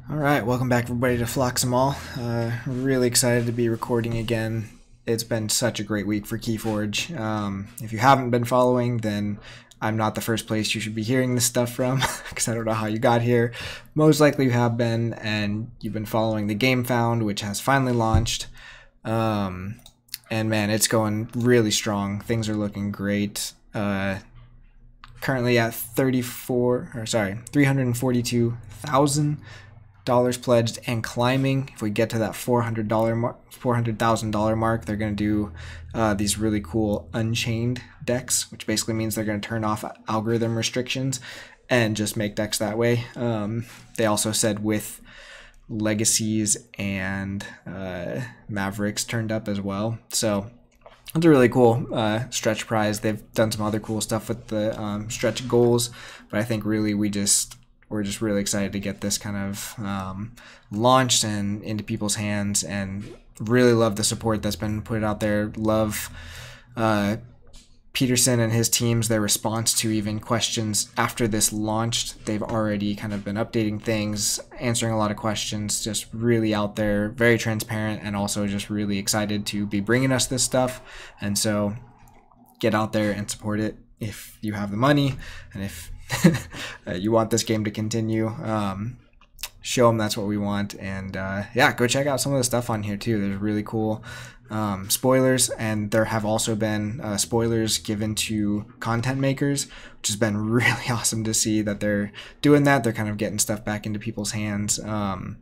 Alright, welcome back everybody to Phlox'em. Really excited to be recording again. It's been such a great week for Keyforge. If you haven't been following, then I'm not the first place you should be hearing this stuff from, because I don't know how you got here. Most likely you have been, and you've been following the Game Found, which has finally launched. And man, it's going really strong. Things are looking great. Currently at 342,000 dollars pledged and climbing. If we get to that $400,000 mark, they're going to do these really cool unchained decks, which basically means they're going to turn off algorithm restrictions and just make decks that way. They also said with legacies and Mavericks turned up as well, so it's a really cool stretch prize. They've done some other cool stuff with the stretch goals, but I think really we're just really excited to get this kind of launched and into people's hands, and really love the support that's been put out there. Love Peterson and his teams, their response to even questions after this launched. They've already kind of been updating things, answering a lot of questions, just really out there, very transparent, and also just really excited to be bringing us this stuff. And so get out there and support it if you have the money, and if you want this game to continue. Show them that's what we want. And yeah, go check out some of the stuff on here too. There's really cool spoilers, and there have also been spoilers given to content makers, which has been really awesome to see that they're doing that. They're kind of getting stuff back into people's hands. Trying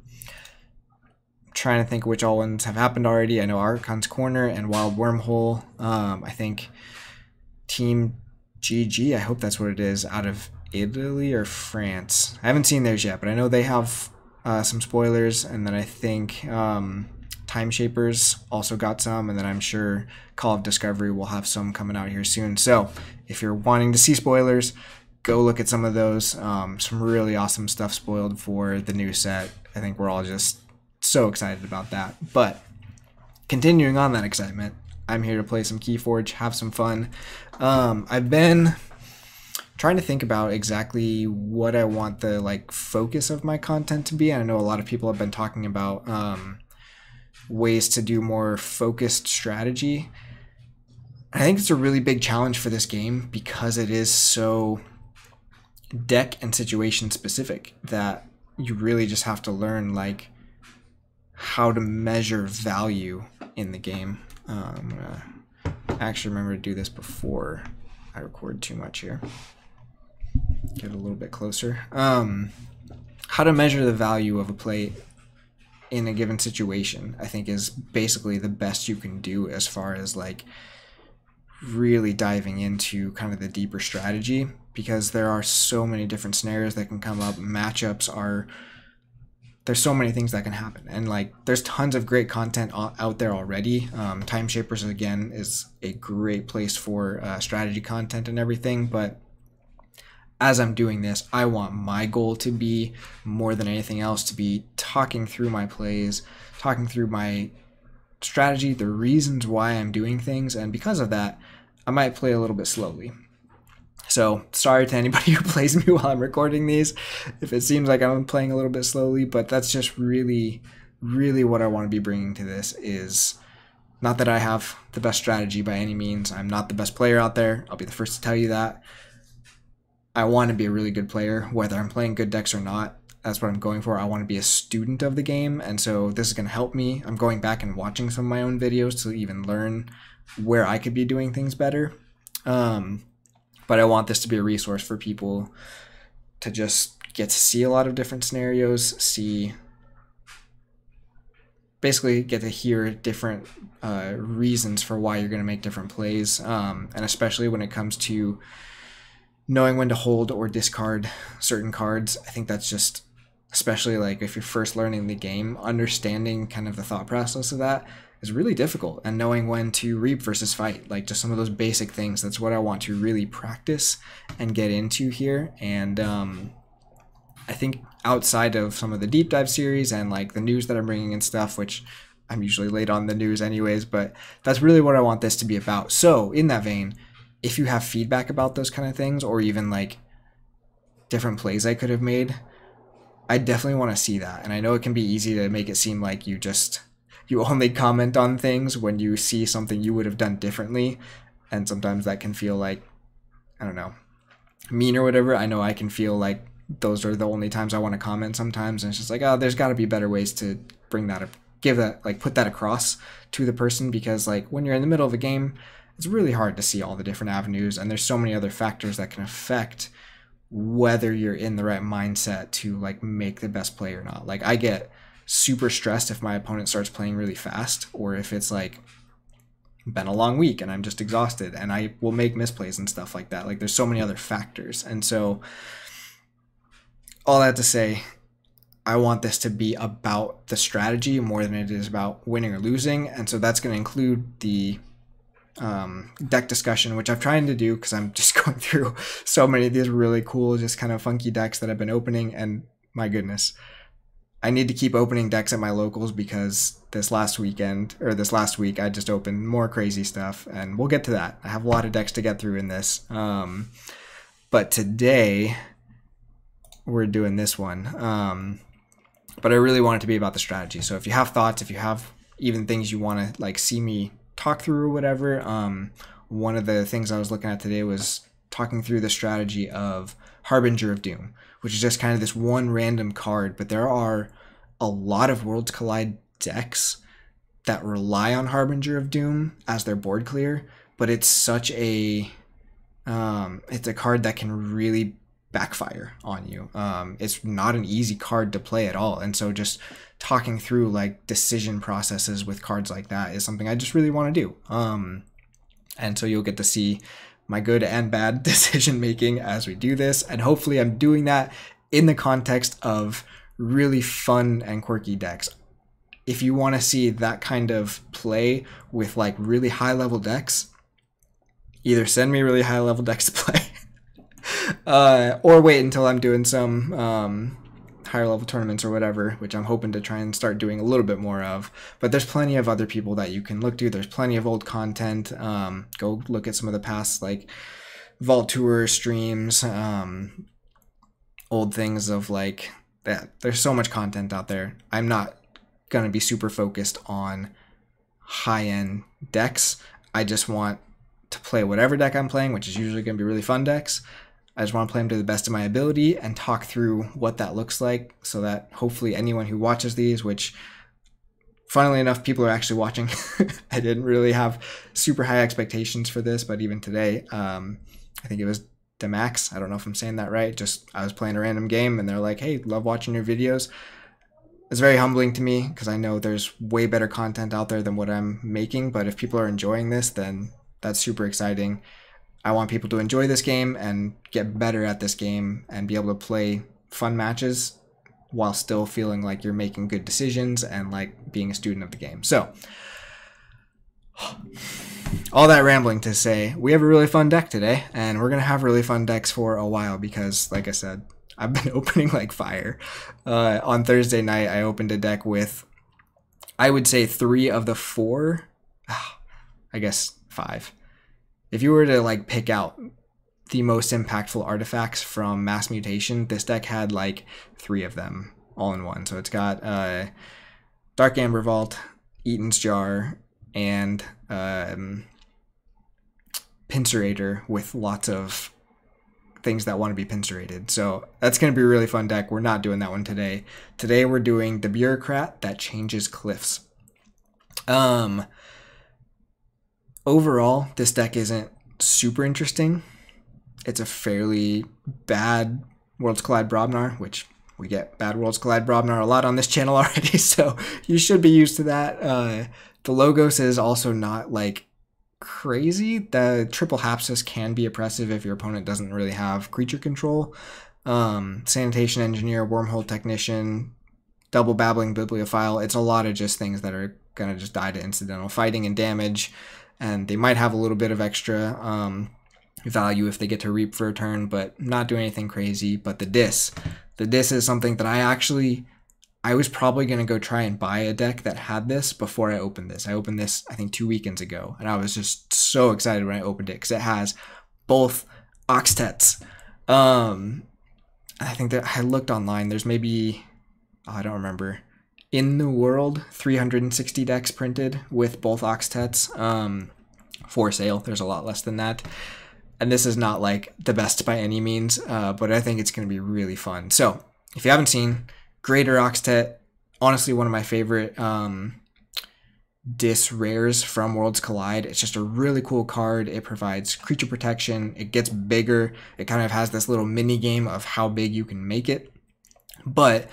to think which all ones have happened already. I know Archon's Corner and Wild Wormhole. I think Team GG, I hope that's what it is, out of Italy or France. I haven't seen theirs yet, but I know they have some spoilers. And then I think Time Shapers also got some, and then I'm sure Call of Discovery will have some coming out here soon. So if you're wanting to see spoilers, go look at some of those. Some really awesome stuff spoiled for the new set. I think we're all just so excited about that. But continuing on that excitement, I'm here to play some Keyforge, have some fun. I've been trying to think about exactly what I want the focus of my content to be. I know a lot of people have been talking about ways to do more focused strategy. I think it's a really big challenge for this game because it is so deck and situation specific that you really just have to learn how to measure value in the game. I'm gonna actually remember to do this before I record too much here. Get a little bit closer. How to measure the value of a play in a given situation, I think, is basically the best you can do as far as really diving into kind of the deeper strategy, because there are so many different scenarios that can come up. Matchups are, there's so many things that can happen, and there's tons of great content out there already. Time Shapers again is a great place for strategy content and everything, but as I'm doing this, I want my goal to be, more than anything else, to be talking through my plays, talking through my strategy, the reasons why I'm doing things, and because of that, I might play a little bit slowly. So sorry to anybody who plays me while I'm recording these if it seems like I'm playing a little bit slowly, but that's just really what I want to be bringing to this. Is not that I have the best strategy by any means. I'm not the best player out there. I'll be the first to tell you that. I want to be a really good player, whether I'm playing good decks or not. That's what I'm going for. I want to be a student of the game, and so this is going to help me. I'm going back and watching some of my own videos to even learn where I could be doing things better. But I want this to be a resource for people to just get to see a lot of different scenarios, basically get to hear different reasons for why you're going to make different plays, and especially when it comes to knowing when to hold or discard certain cards. I think that's just, especially if you're first learning the game, understanding kind of the thought process of that is really difficult, and knowing when to reap versus fight, just some of those basic things. That's what I want to really practice and get into here. And I think outside of some of the deep dive series and the news that I'm bringing and stuff, which I'm usually late on the news anyways, but that's really what I want this to be about. So in that vein, if you have feedback about those kind of things, or even different plays I could have made, I definitely want to see that. And I know it can be easy to make it seem like you only comment on things when you see something you would have done differently. And sometimes that can feel like, I don't know, mean or whatever. I know I can feel like those are the only times I want to comment sometimes. And it's just like, oh, there's got to be better ways to bring that up, give that, like, put that across to the person, because like when you're in the middle of a game, it's really hard to see all the different avenues, and there's so many other factors that can affect whether you're in the right mindset to like make the best play or not. Like I get super stressed if my opponent starts playing really fast, or if it's like been a long week and I'm just exhausted, and I will make misplays and stuff like that. Like there's so many other factors. And so all that to say, I want this to be about the strategy more than it is about winning or losing. And so that's going to include the deck discussion, which I'm trying to do because I'm just going through so many of these really cool, just kind of funky decks that I've been opening. And my goodness, I need to keep opening decks at my locals, because this last week I just opened more crazy stuff, and we'll get to that. I have a lot of decks to get through in this. But today we're doing this one. But I really want it to be about the strategy. So if you have thoughts, if you have even things you want to like see me talk through or whatever, one of the things I was looking at today was talking through the strategy of Harbinger of Doom, which is just kind of this one random card, but there are a lot of Worlds Collide decks that rely on Harbinger of Doom as their board clear, but it's such a it's a card that can really backfire on you. It's not an easy card to play at all, and so just talking through like decision processes with cards like that is something I just really want to do. And so you'll get to see my good and bad decision making as we do this, and hopefully I'm doing that in the context of really fun and quirky decks. If you want to see that kind of play with like really high level decks, either send me really high level decks to play or wait until I'm doing some higher level tournaments or whatever, which I'm hoping to try and start doing a little bit more of. But there's plenty of other people that you can look to. There's plenty of old content. Go look at some of the past like Vault Tour streams, old things of like that. There's so much content out there. I'm not gonna be super focused on high-end decks. I just want to play whatever deck I'm playing, which is usually gonna be really fun decks. I just want to play them to the best of my ability and talk through what that looks like, so that hopefully anyone who watches these, which funnily enough, people are actually watching. I didn't really have super high expectations for this, but even today, I think it was Demax. I don't know if I'm saying that right. Just I was playing a random game and they're like, hey, love watching your videos. It's very humbling to me because I know there's way better content out there than what I'm making, but if people are enjoying this, then that's super exciting. I want people to enjoy this game and get better at this game and be able to play fun matches while still feeling like you're making good decisions and like being a student of the game. So all that rambling to say, we have a really fun deck today, and we're going to have really fun decks for a while because, like I said, I've been opening like fire. On Thursday night, I opened a deck with, I would say 3 of the 4, I guess 5. If you were to like pick out the most impactful artifacts from Mass Mutation, this deck had like 3 of them all in one. So it's got Dark Amber Vault, Eaton's Jar, and Pincerator with lots of things that want to be pincerated. So that's going to be a really fun deck. We're not doing that one today. Today we're doing the Bureaucrat that changes cliffs. Overall, this deck isn't super interesting. It's a fairly bad Worlds Collide Brobnar, which we get bad Worlds Collide Brobnar a lot on this channel already, so you should be used to that. The Logos is also not like crazy. The triple Hapsis can be oppressive if your opponent doesn't really have creature control. Sanitation Engineer, Wormhole Technician, Double Babbling Bibliophile. It's a lot of just things that are going to just die to incidental fighting and damage. And they might have a little bit of extra value if they get to reap for a turn, but not doing anything crazy. But the Dis is something that I was probably going to go try and buy a deck that had this before I opened this. I opened this, I think, 2 weekends ago, and I was just so excited when I opened it because it has both Oxtets. I think that I looked online. There's maybe, oh, I don't remember, in the world 360 decks printed with both Oxtets for sale. There's a lot less than that. And this is not like the best by any means, but I think it's going to be really fun. So if you haven't seen, Greater Oxtet, honestly one of my favorite dis rares from Worlds Collide. It's just a really cool card. It provides creature protection. It gets bigger. It kind of has this little mini game of how big you can make it. But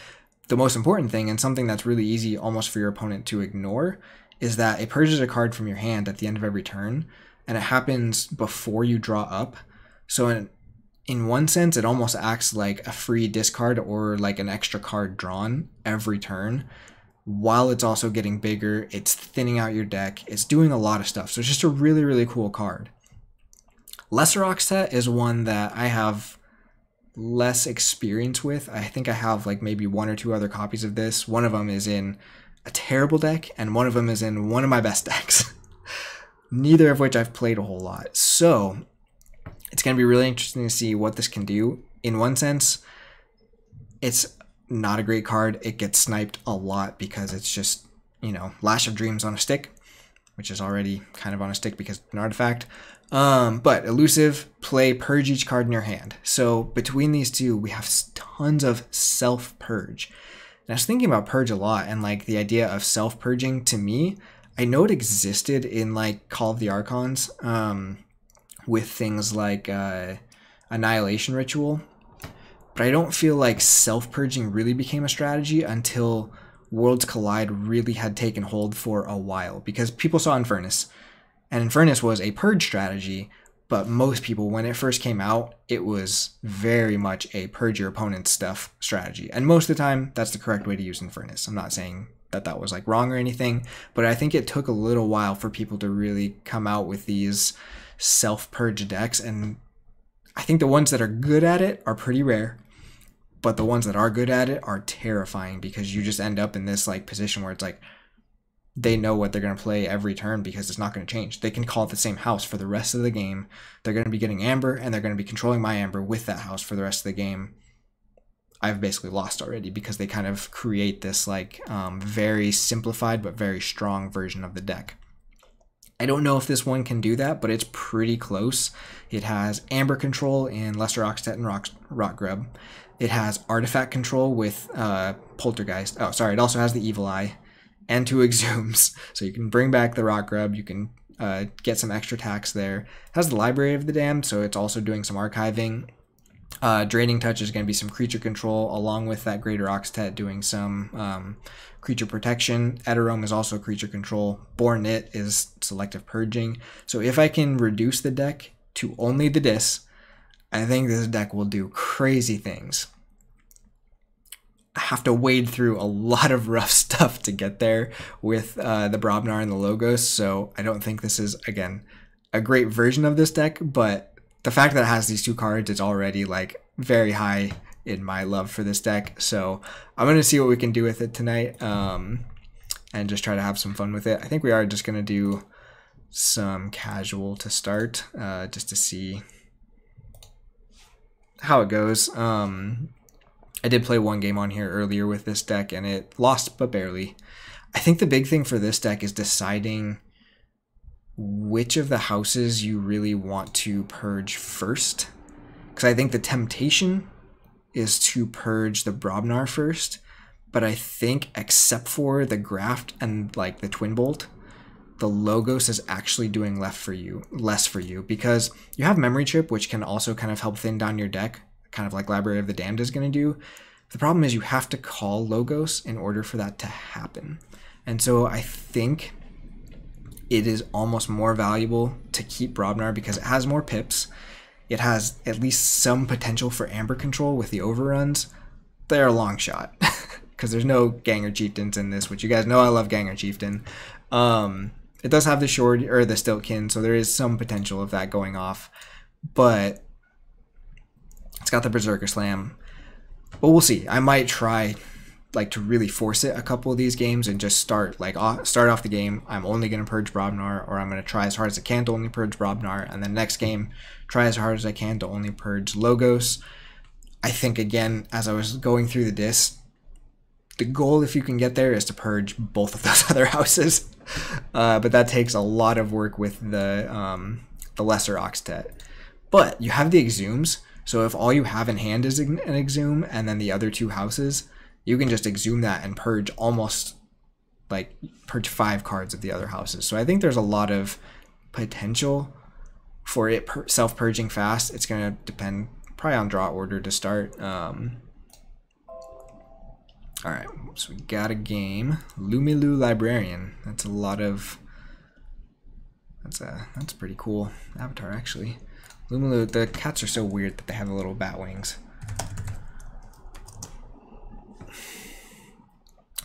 the most important thing, and something that's really easy almost for your opponent to ignore, is that it purges a card from your hand at the end of every turn, and it happens before you draw up. So in one sense, it almost acts like a free discard or like an extra card drawn every turn, while it's also getting bigger. It's thinning out your deck. It's doing a lot of stuff. So it's just a really, really cool card. Lesser Oxtet is one that I have less experience with. I think I have like maybe 1 or 2 other copies of this. One of them is in a terrible deck, and one of them is in one of my best decks. Neither of which I've played a whole lot. So it's going to be really interesting to see what this can do. In one sense, it's not a great card. It gets sniped a lot because it's just, you know, Lash of Dreams on a stick, which is already kind of on a stick because it's an artifact. But elusive, play, purge each card in your hand. So between these two, we have tons of self-purge. And I was thinking about purge a lot, and like the idea of self-purging, to me, I know it existed in like Call of the Archons with things like Annihilation Ritual, but I don't feel like self-purging really became a strategy until Worlds Collide really had taken hold for a while, because people saw Infernus, and Infernus was a purge strategy, but most people, when it first came out, it was very much a purge your opponent's stuff strategy. And most of the time, that's the correct way to use Infernus. I'm not saying that that was like wrong or anything, but I think it took a little while for people to really come out with these self-purge decks, and I think the ones that are good at it are pretty rare, but the ones that are good at it are terrifying, because you just end up in this like position where it's like they know what they're going to play every turn because it's not going to change. They can call it the same house for the rest of the game. They're going to be getting Amber, and they're going to be controlling my Amber with that house for the rest of the game. I've basically lost already because they kind of create this like very simplified but very strong version of the deck. I don't know if this one can do that, but it's pretty close. It has Amber control in Lesser Oxtet and Rock Grub. It has Artifact control with Poltergeist. Oh, sorry, it also has the Evil Eye and 2 Exhumes. So you can bring back the Rock Grub. You can get some extra attacks there. It has the Library of the Damned, so it's also doing some archiving. Draining Touch is going to be some creature control, along with that Greater Oxtet doing some creature protection. Eterome is also creature control. Born It is selective purging. So if I can reduce the deck to only the Dis, I think this deck will do crazy things. I have to wade through a lot of rough stuff to get there with the Brobnar and the Logos, so I don't think this is, again, a great version of this deck, but the fact that it has these 2 cards is already like very high in my love for this deck. So I'm going to see what we can do with it tonight and just try to have some fun with it. I think we are just going to do some casual to start just to see how it goes. I did play 1 game on here earlier with this deck, and it lost, but barely. I think the big thing for this deck is deciding which of the houses you really want to purge first. Because I think the temptation is to purge the Brobnar first, but I think except for the Graft and like the Twin Bolt, the Logos is actually doing less for you, because you have Memory Chip, which can also kind of help thin down your deck, kind of like Library of the Damned is going to do. The problem is you have to call Logos in order for that to happen. And so I think it is almost more valuable to keep Brobnar because it has more pips. It has at least some potential for Amber control with the overruns. They're a long shot because there's no Ganger Chieftains in this, which you guys know I love Ganger Chieftain. It does have the Short or the Stiltkin, so there is some potential of that going off, but it's got the Berserker Slam. But we'll see. I might try like to really force it a couple of these games and just start off the game, I'm only going to purge Brobnar, or I'm going to try as hard as I can to only purge Brobnar, and then next game try as hard as I can to only purge Logos. I think, again, as I was going through the disc, the goal, if you can get there, is to purge both of those other houses. But that takes a lot of work with the Lesser Oxtet. But you have the exhumes, so if all you have in hand is an exhume and then the other two houses, you can just exhume that and purge almost, like, purge 5 cards of the other houses. So I think there's a lot of potential for it self-purging fast. It's going to depend probably on draw order to start. Alright, so we got a game. Lumilu Librarian. That's a lot of... That's a pretty cool avatar, actually. Lumilu, the cats are so weird that they have the little bat wings.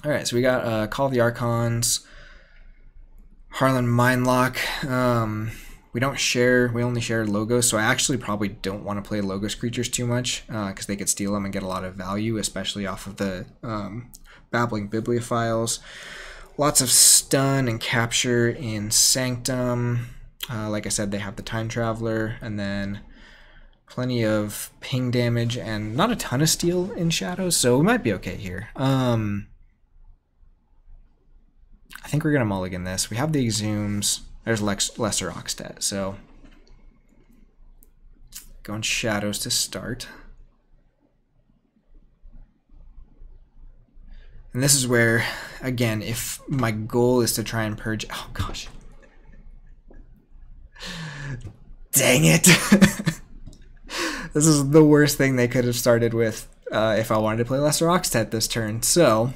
Alright, so we got Call of the Archons, Harlan Mindlock. We only share logos, so I actually probably don't want to play logos creatures too much, because they could steal them and get a lot of value, especially off of the Babbling Bibliophiles. Lots of stun and capture in Sanctum. Like I said, they have the Time Traveler, and then plenty of ping damage and not a ton of steal in Shadows, so we might be okay here. I think we're going to mulligan this. We have the exhumes. There's Lesser Oxtet, so going Shadows to start. And this is where, again, if my goal is to try and purge... Oh, gosh. Dang it! This is the worst thing they could have started with if I wanted to play Lesser Oxtet this turn, so...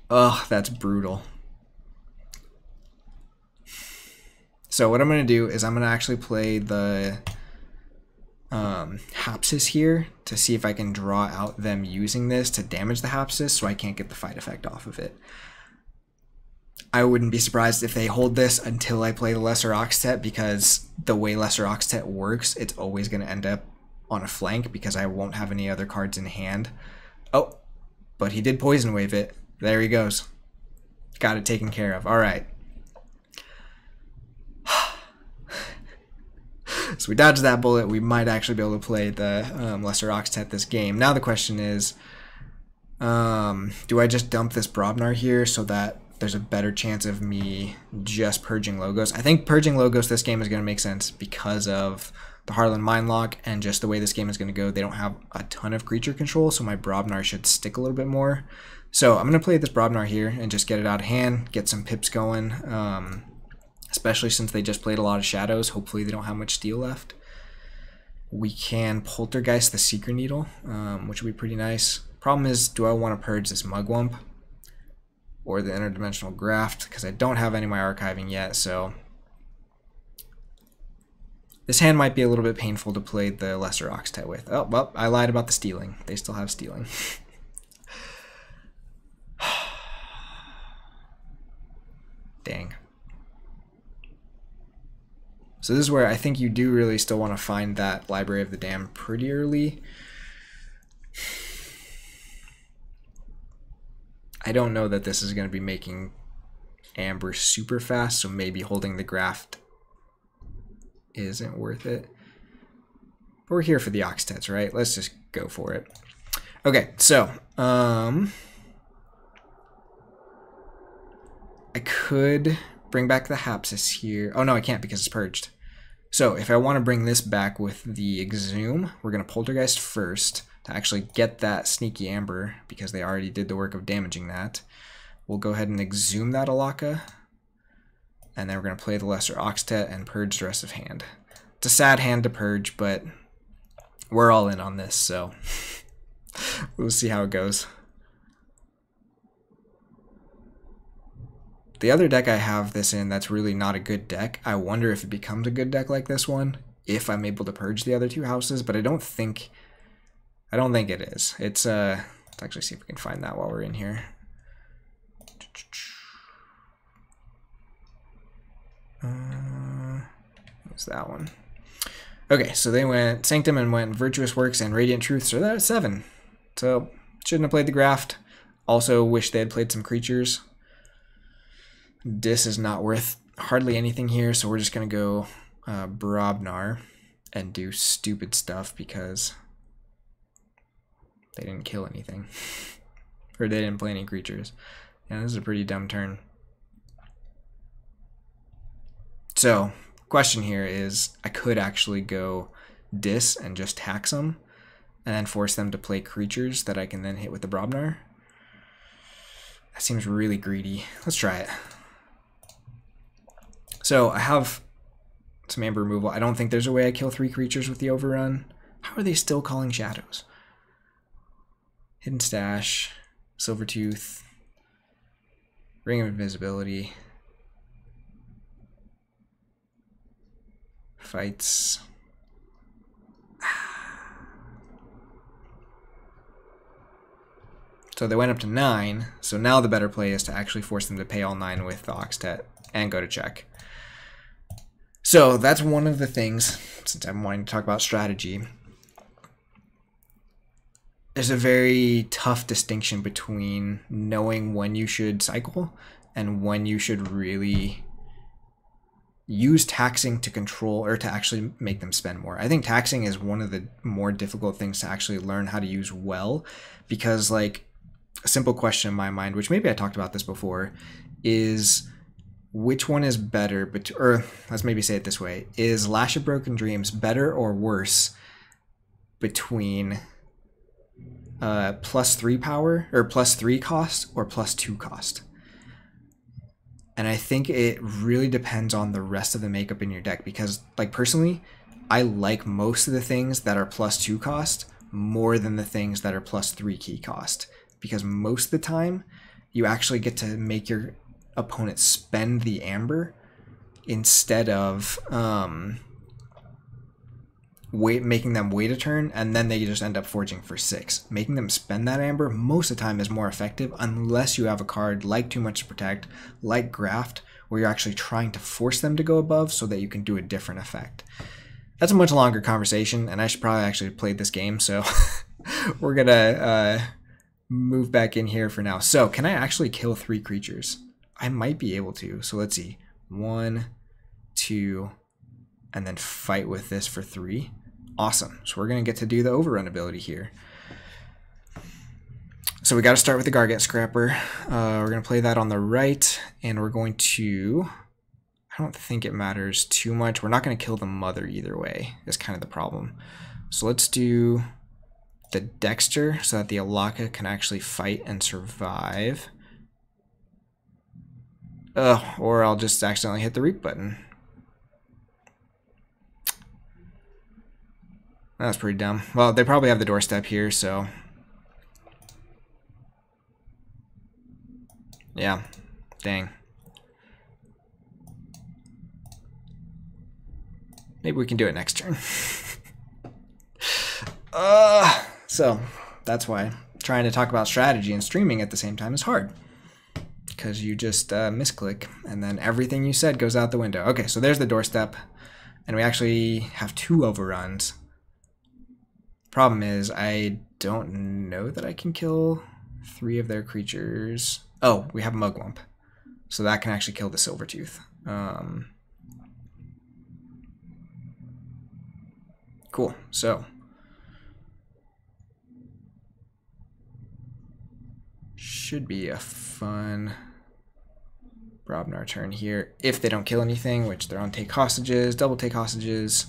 Ugh, that's brutal. So what I'm going to do is I'm going to actually play the Hapsis here to see if I can draw out them using this to damage the Hapsis so I can't get the fight effect off of it. I wouldn't be surprised if they hold this until I play the Lesser Oxtet, because the way Lesser Oxtet works, it's always going to end up on a flank because I won't have any other cards in hand. Oh, but he did Poison Wave it. There he goes. Got it taken care of. All right. So we dodged that bullet. We might actually be able to play the Lesser Oxtet this game. Now the question is, do I just dump this Brobnar here so that there's a better chance of me just purging Logos? I think purging Logos this game is going to make sense because of the Harlan Mindlock and just the way this game is going to go. They don't have a ton of creature control, so my Brobnar should stick a little bit more. So I'm going to play this Brobnar here and just get it out of hand, get some pips going, especially since they just played a lot of Shadows. Hopefully they don't have much steel left. We can Poltergeist the Secret Needle, which would be pretty nice. Problem is, do I want to purge this Mugwump or the Interdimensional Graft? Because I don't have any of my archiving yet, so this hand might be a little bit painful to play the Lesser Oxtet with. Oh, well, I lied about the stealing. They still have stealing. Dang. So this is where I think you do really still want to find that Library of the Damned pretty early. I don't know that this is going to be making Amber super fast, so maybe holding the Graft isn't worth it. But we're here for the Oxtets, right? Let's just go for it. Okay, so I could bring back the Hapsis here. Oh no, I can't because it's purged. So if I want to bring this back with the Exhume, we're going to Poltergeist first to actually get that Sneaky Amber because they already did the work of damaging that. We'll go ahead and Exhume that Alaka, and then we're going to play the Lesser Oxtet and purge the rest of hand. It's a sad hand to purge, but we're all in on this, so we'll see how it goes. The other deck I have this in that's really not a good deck, I wonder if it becomes a good deck like this one, if I'm able to purge the other two houses, but I don't think it is. Let's actually see if we can find that while we're in here. What's that one? Okay, so they went Sanctum and went Virtuous Works and Radiant Truth, so that's 7. So shouldn't have played the Graft. Also wish they had played some creatures. This is not worth hardly anything here, so we're just going to go Brobnar and do stupid stuff because they didn't kill anything. Or they didn't play any creatures. Yeah, this is a pretty dumb turn. So, question here is, I could actually go dis and just tax them, and then force them to play creatures that I can then hit with the Brobnar. That seems really greedy. Let's try it. So, I have some amber removal. I don't think there's a way I kill 3 creatures with the overrun. How are they still calling shadows? Hidden Stash, Silvertooth, Ring of Invisibility, fights. So they went up to 9, so now the better play is to actually force them to pay all 9 with the Oxtet and go to check. So that's one of the things, since I'm wanting to talk about strategy, there's a very tough distinction between knowing when you should cycle and when you should really use taxing to control or to actually make them spend more. I think taxing is one of the more difficult things to actually learn how to use well, because like a simple question in my mind, which maybe I talked about this before, is which one is better, or let's maybe say it this way, is Lash of Broken Dreams better or worse between +3 power, or +3 cost, or +2 cost? And I think it really depends on the rest of the makeup in your deck, because like personally, I like most of the things that are +2 cost more than the things that are +3 key cost, because most of the time you actually get to make your opponent spend the amber instead of making them wait a turn, and then they just end up forging for 6. Making them spend that amber most of the time is more effective, unless you have a card like Too Much to Protect, like Graft, where you're actually trying to force them to go above so that you can do a different effect. That's a much longer conversation, and I should probably actually play this game, so we're gonna move back in here for now. So can I actually kill 3 creatures? I might be able to. So let's see. 1, 2, and then fight with this for 3. Awesome. So we're going to get to do the overrun ability here. So we got to start with the Gargant Scrapper. We're going to play that on the right, and we're going to... I don't think it matters too much. We're not going to kill the mother either way. That's kind of the problem. So let's do the Dexter so that the Alaka can actually fight and survive. Or I'll just accidentally hit the Reap button. That's pretty dumb. Well, they probably have the doorstep here, so... yeah. Dang. Maybe we can do it next turn. So, that's why trying to talk about strategy and streaming at the same time is hard. Because you just misclick, and then everything you said goes out the window. Okay, so there's the doorstep, and we actually have 2 overruns. Problem is, I don't know that I can kill 3 of their creatures. Oh, we have Mugwump, so that can actually kill the Silvertooth. Cool, so... should be a fun Brobnar turn here, if they don't kill anything, which they're on take hostages, double take hostages,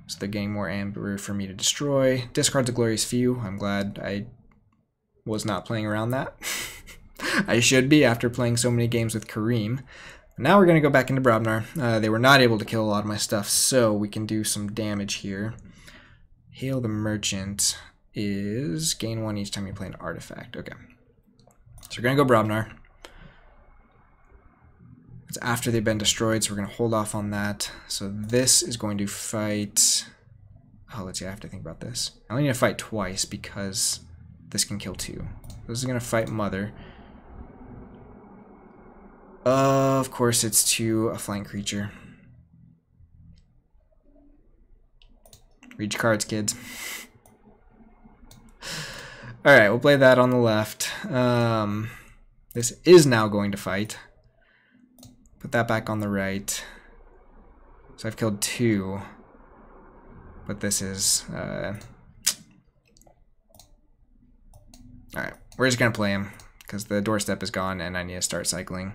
so they're getting more amber for me to destroy. Discards a Glorious Few. I'm glad I was not playing around that. I should be after playing so many games with Kareem. Now we're going to go back into Brobnar. They were not able to kill a lot of my stuff, so we can do some damage here. Hail the Merchant is gain 1 each time you play an artifact. Okay. So we're going to go Brobnar. It's after they've been destroyed, so we're going to hold off on that. So this is going to fight... oh, let's see, I have to think about this. I only need to fight twice because this can kill 2. This is going to fight Mother. Of course, it's to a flying creature. Read your cards, kids. Alright, we'll play that on the left. This is now going to fight. Put that back on the right. So I've killed 2. But this is... Alright, we're just going to play him because the doorstep is gone and I need to start cycling.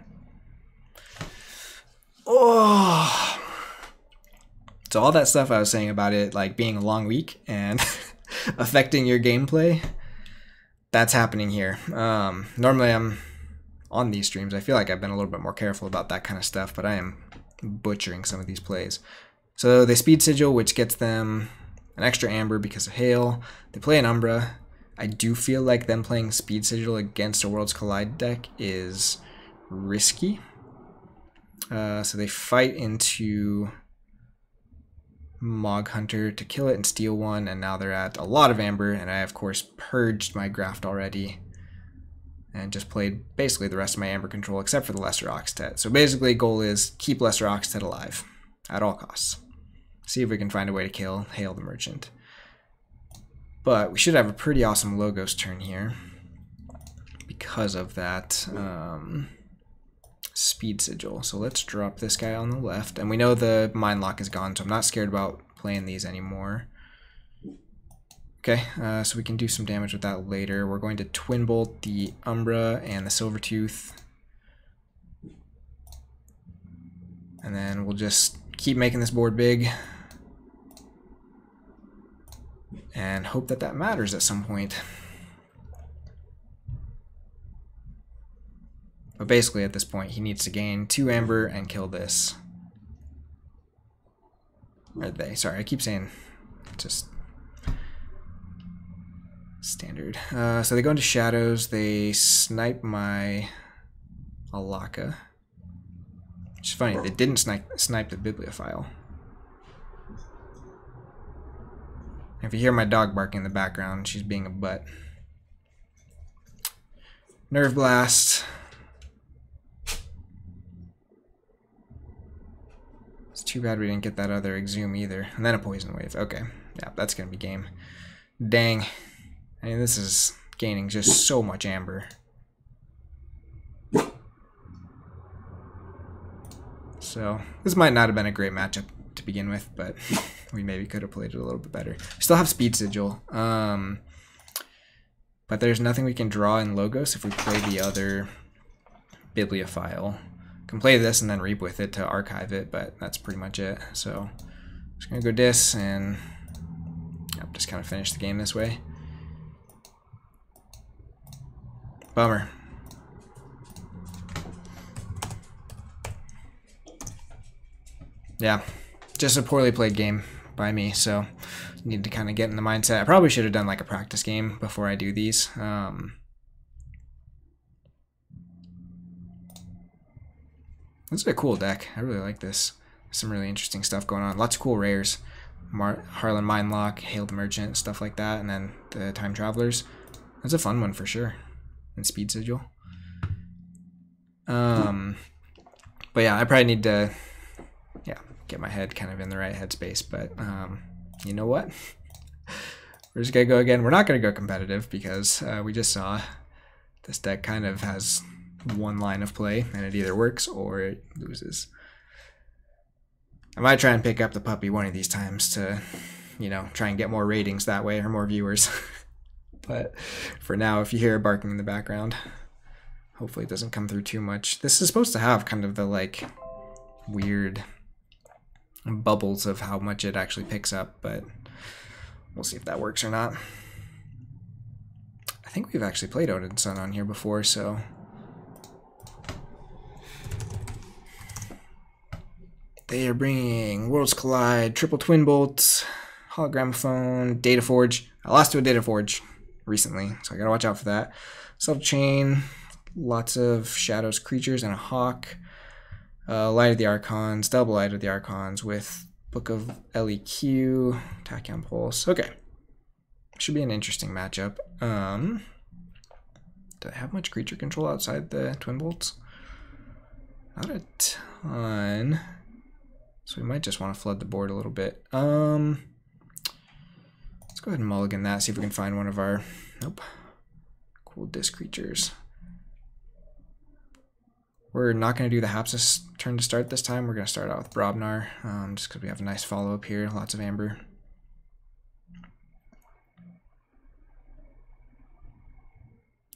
Oh! So all that stuff I was saying about it like being a long week and affecting your gameplay, that's happening here. Normally I'm on these streams. I feel like I've been a little bit more careful about that kind of stuff, but I am butchering some of these plays. So they speed sigil, which gets them an extra amber because of hail. They play an Umbra. I do feel like them playing speed sigil against a Worlds Collide deck is risky. So they fight into Mog Hunter to kill it and steal one, and now they're at a lot of amber, and I of course purged my graft already and just played basically the rest of my amber control except for the Lesser Oxtet. So basically goal is keep Lesser Oxtet alive at all costs. See if we can find a way to kill Hail the Merchant. But we should have a pretty awesome Logos turn here because of that speed sigil. So let's drop this guy on the left, and we know the Mind Lock is gone, so I'm not scared about playing these anymore. Okay, so we can do some damage with that later. We're going to Twin Bolt the Umbra and the Silvertooth, and then we'll just keep making this board big and hope that that matters at some point. But basically at this point he needs to gain 2 amber and kill this. Or they, sorry, I keep saying just standard. So they go into shadows, they snipe my Alaka. Which is funny, they didn't snipe the Bibliophile. If you hear my dog barking in the background, she's being a butt. Nerve Blast. It's too bad we didn't get that other Exhume either. And then a Poison Wave. Okay, yeah, that's going to be game. Dang. I mean, this is gaining just so much amber. So, this might not have been a great matchup to begin with, but we maybe could have played it a little bit better. We still have Speed Sigil. But there's nothing we can draw in Logos if we play the other Bibliophile. Can play this and then reap with it to archive it, but that's pretty much it. So just gonna go dis and yep, just kind of finish the game this way. Bummer. Yeah, just a poorly played game by me, so need to kind of get in the mindset. I probably should have done like a practice game before I do these. This is a cool deck. I really like this. Some really interesting stuff going on. Lots of cool rares. Harlan Mindlock, Hail the Merchant, stuff like that. And then the Time Travelers. That's a fun one for sure. And Speed Sigil. But yeah, I probably need to get my head kind of in the right headspace. But you know what? We're just going to go again. We're not going to go competitive because we just saw this deck kind of has one line of play and it either works or it loses. I might try and pick up the puppy one of these times to, you know, try and get more ratings that way or more viewers. But for now, if you hear it barking in the background, hopefully it doesn't come through too much. This is supposed to have kind of the like weird bubbles of how much it actually picks up, but we'll see if that works or not. I think we've actually played Odin's Son on here before, so they are bringing Worlds Collide, Triple Twin Bolts, Hologramophone, Data Forge. I lost to a Data Forge recently, so I gotta watch out for that. Self Chain, lots of Shadows creatures, and a Hawk. Light of the Archons, double Light of the Archons with Book of LEQ, Tachyon Pulse. Okay. Should be an interesting matchup. Do I have much creature control outside the Twin Bolts? Not a ton. So we might just want to flood the board a little bit. Let's go ahead and mulligan that, see if we can find one of our cool disc creatures. We're not going to do the Hapsis turn to start this time. We're going to start out with Brobnar, just because we have a nice follow-up here, lots of amber.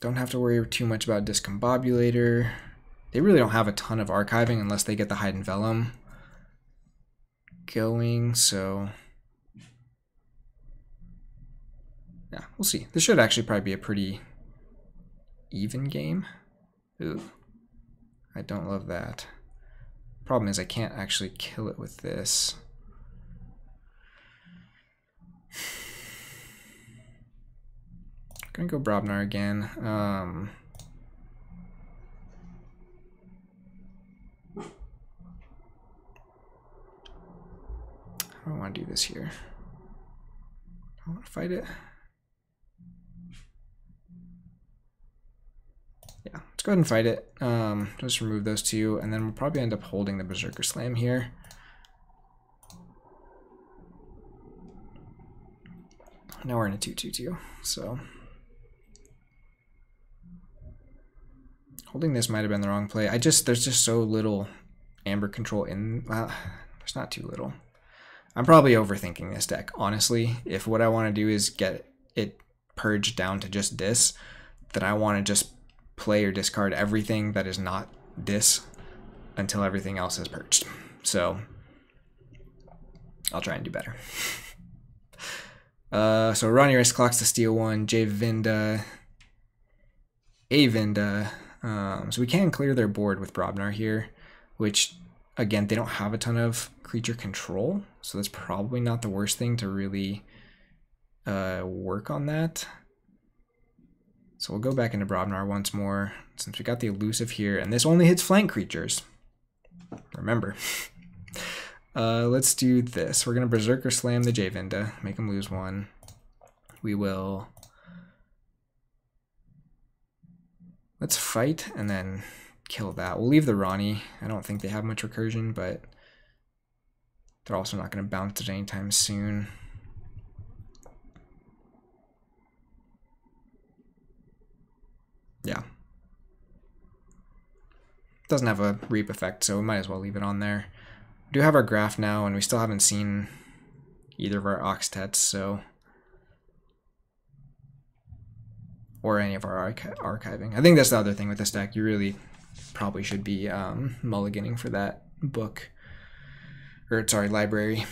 Don't have to worry too much about Discombobulator. They really don't have a ton of archiving unless they get the Hide and Vellum going, so yeah, we'll see. This should actually probably be a pretty even game. Ooh, I don't love that. Problem is I can't actually kill it with this. Gonna go Brobnar again. I don't want to do this here. I want to fight it. Yeah, let's go ahead and fight it. Just remove those two, and then we'll probably end up holding the Berserker Slam here. Now we're in a 2-2-2, so holding this might have been the wrong play. There's just so little Amber control in. Well, there's not too little. I'm probably overthinking this deck, honestly. If what I want to do is get it purged down to just this, then I want to just play or discard everything that is not this until everything else is purged. So I'll try and do better. So Ronnie Risk clocks the Steel one, J Vinda, A Vinda. So we can clear their board with Brobnar here, which again, they don't have a ton of creature control, so that's probably not the worst thing to really work on that. So we'll go back into Brobnar once more, since we got the elusive here, and this only hits flank creatures. Remember. Let's do this. We're going to Berserker Slam the Javinda, make him lose one. We will... Let's fight and then kill that. We'll leave the Ronnie. I don't think they have much recursion, but they're also not going to bounce it anytime soon. Yeah. Doesn't have a reap effect, so we might as well leave it on there. We do have our graph now, and we still haven't seen either of our Oxtets, so... or any of our archiving. I think that's the other thing with this deck. You really probably should be mulliganing for that book. Or, sorry, library.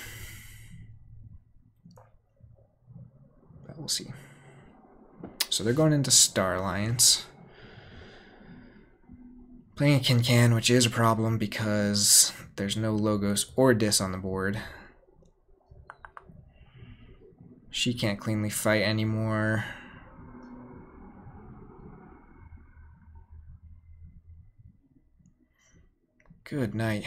But we'll see. So they're going into Star Alliance. Playing a Kincan, which is a problem because there's no Logos or Dis on the board. She can't cleanly fight anymore. Good night.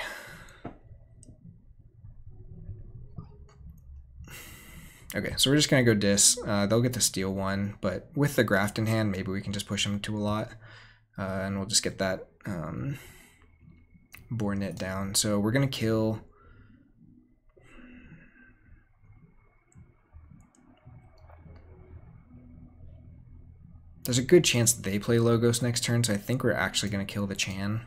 Okay, so we're just going to go Dis. They'll get the Steel one, but with the Graft in hand, maybe we can just push them to a lot. And we'll just get that Bornit down. So we're going to kill... There's a good chance that they play Logos next turn, so I think we're actually going to kill the Chan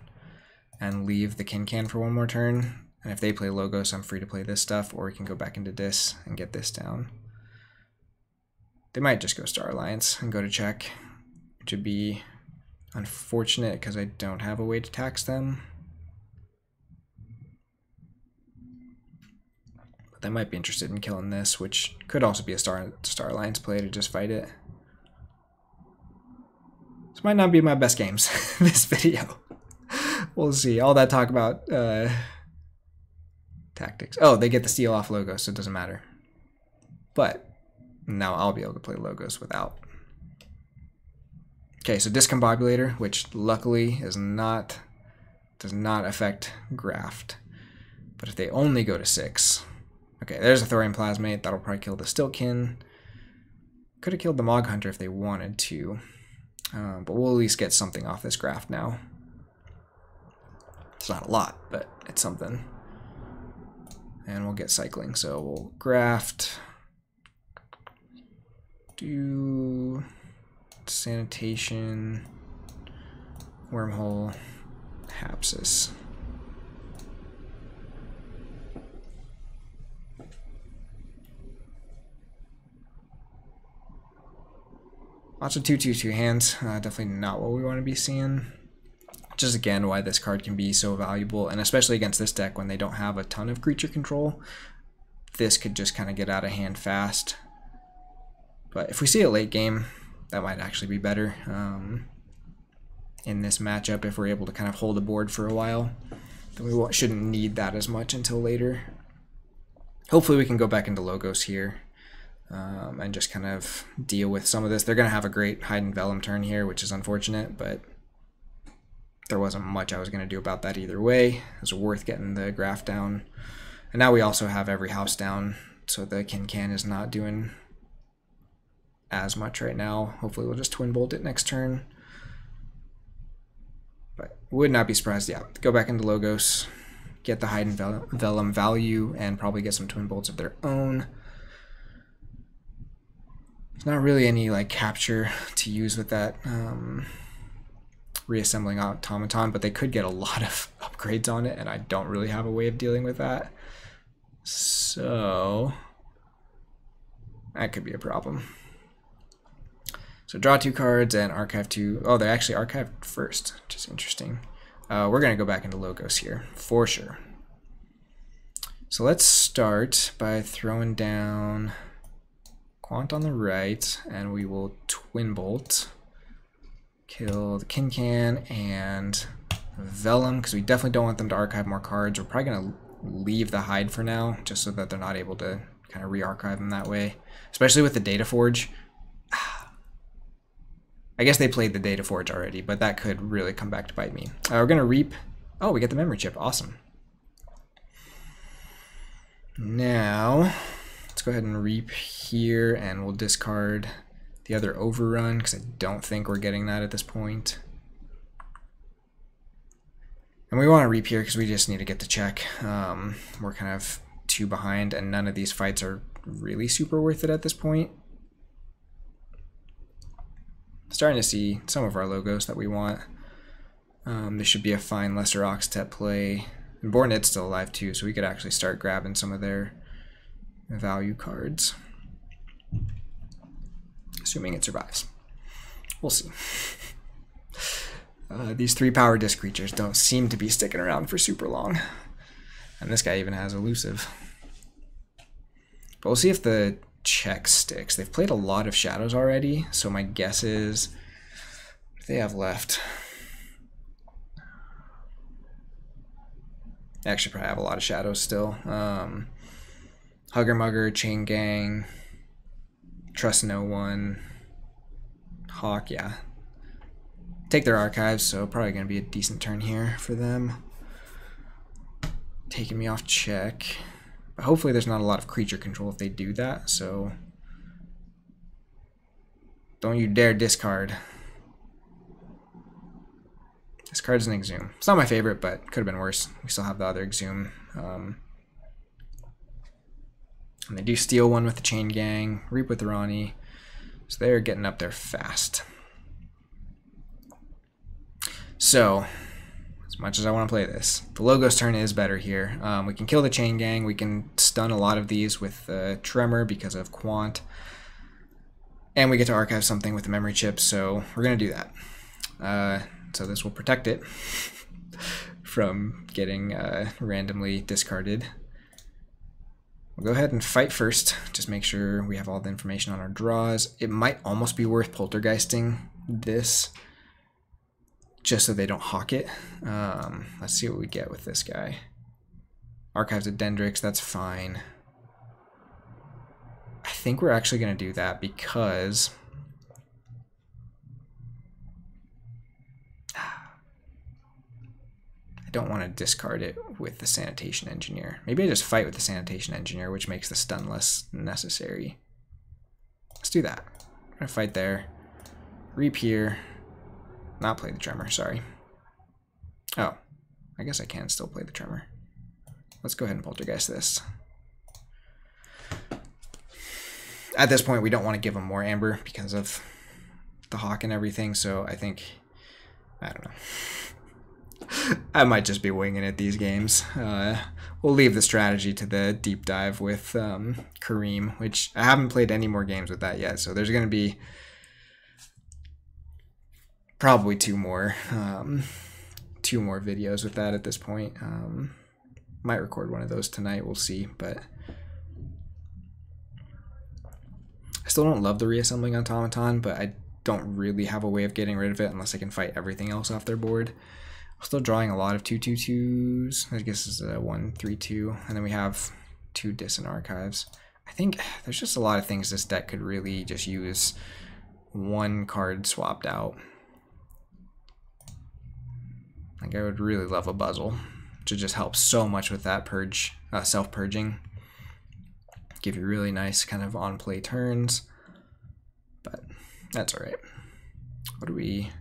and leave the Kincan for one more turn. And if they play Logos, I'm free to play this stuff, or we can go back into Dis and get this down. They might just go Star Alliance and go to check, which would be unfortunate because I don't have a way to tax them. But they might be interested in killing this, which could also be a Star Alliance play to just fight it. This might not be my best games, this video. We'll see. All that talk about tactics. Oh, they get the Steel off Logos, so it doesn't matter. But now I'll be able to play Logos without. Okay, so Discombobulator, which luckily does not affect Graft. But if they only go to 6... Okay, there's a Thorium Plasmate. That'll probably kill the Stiltkin. Could have killed the Mog Hunter if they wanted to. But we'll at least get something off this Graft now. It's not a lot, but it's something. And we'll get cycling. So we'll Graft. Do Sanitation. Wormhole. Hapsis. Lots of 2/2/2 hands. Definitely not what we want to be seeing. Just again why this card can be so valuable, and especially against this deck when they don't have a ton of creature control. This could just kind of get out of hand fast. But if we see it late game, that might actually be better in this matchup if we're able to kind of hold the board for a while. Then we shouldn't need that as much until later. Hopefully we can go back into Logos here and just kind of deal with some of this. They're going to have a great Hide and Vellum turn here, which is unfortunate, but there wasn't much I was going to do about that either way. It was worth getting the graph down. And now we also have every house down, so the Can is not doing as much right now. Hopefully we'll just Twin Bolt it next turn. But would not be surprised, yeah. Go back into Logos, get the Hide and Vellum value, and probably get some Twin Bolts of their own. There's not really any like capture to use with that reassembling automaton, but they could get a lot of upgrades on it, and I don't really have a way of dealing with that. So that could be a problem. So draw 2 cards and archive 2. Oh, they're actually archived first, which is interesting. We're going to go back into Logos here, for sure. So let's start by throwing down Quant on the right, and we will Twin Bolt. Kill the Can and Vellum, because we definitely don't want them to archive more cards. We're probably going to leave the Hide for now, just so that they're not able to kind of re-archive them that way. Especially with the Data Forge. I guess they played the Data Forge already, but that could really come back to bite me. We're going to Reap. Oh, we get the memory chip. Awesome. Now, let's go ahead and Reap here, and we'll discard the other Overrun, because I don't think we're getting that at this point. And we want to Reap here because we just need to get the check. We're kind of 2 behind, and none of these fights are really super worth it at this point. Starting to see some of our Logos that we want. This should be a fine Lesser Oxtet play. And Bornit's still alive too, so we could actually start grabbing some of their value cards. Assuming it survives. We'll see. These 3 power disc creatures don't seem to be sticking around for super long. And this guy even has elusive. But we'll see if the check sticks. They've played a lot of shadows already, so my guess is what do they have left? They actually probably have a lot of shadows still. Hugger Mugger, Chain Gang, Trust No One, Hawk, yeah. Take their archives, so probably going to be a decent turn here for them. Taking me off check. But hopefully there's not a lot of creature control if they do that, so don't you dare discard. This card's an Exhume. It's not my favorite, but could have been worse. We still have the other Exhume. And they do steal one with the Chain Gang, Reap with the Ronnie, so they're getting up there fast. So, as much as I want to play this, the Logos turn is better here. We can kill the Chain Gang, we can stun a lot of these with Tremor because of Quant, and we get to archive something with the memory chip, so we're going to do that. So this will protect it from getting randomly discarded. We'll go ahead and fight first, just make sure we have all the information on our draws. It might almost be worth poltergeisting this, just so they don't hawk it. Let's see what we get with this guy. Archives of Dendrix, that's fine. I think we're actually going to do that because I don't want to discard it with the Sanitation Engineer. Maybe I just fight with the Sanitation Engineer, which makes the stun less necessary. Let's do that. I'm going to fight there. Reap here. Not play the Tremor, sorry. Oh, I guess I can still play the Tremor. Let's go ahead and Poltergeist this. At this point, we don't want to give them more Amber because of the Hawk and everything, so I think, I don't know. I might just be winging it these games. We'll leave the strategy to the deep dive with Kareem, which I haven't played any more games with that yet, so there's going to be Probably two more videos with that at this point. Might record one of those tonight, we'll see, but I still don't love the reassembling automaton, but I don't really have a way of getting rid of it unless I can fight everything else off their board. I'm still drawing a lot of 2/2/2s. I guess this is a 1/3/2, and then we have 2 Distant Archives. I think there's just a lot of things this deck could really just use one card swapped out. Like, I would really love a Buzzle to just help so much with that purge, self-purging. Give you really nice kind of on-play turns, but that's all right. What do we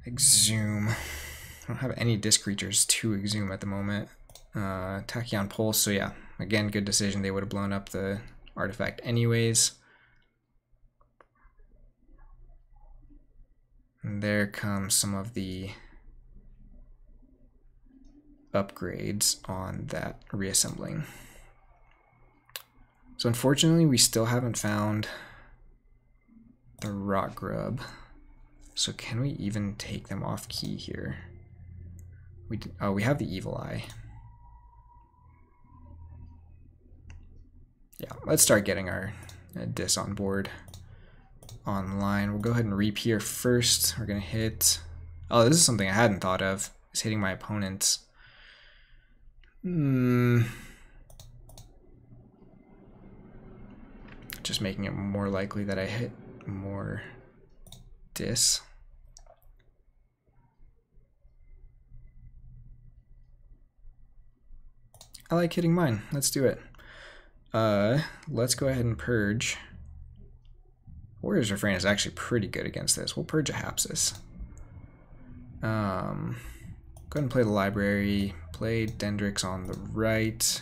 exhume? I don't have any disc creatures to exhume at the moment. Tachyon Pulse, so yeah, again, good decision. They would have blown up the artifact anyways. And there comes some of the upgrades on that reassembling. So unfortunately, we still haven't found the Rock Grub. So can we even take them off key here? We have the Evil Eye. Yeah, let's start getting our dis on board online. We'll go ahead and reap here first. We're gonna hit. Oh, this is something I hadn't thought of. Is hitting my opponents. Just making it more likely that I hit more dis. I like hitting mine. Let's do it. Let's go ahead and purge. Warrior's Refrain is actually pretty good against this. We'll purge a Hapsis. Go ahead and play the library. Play Dendrix on the right.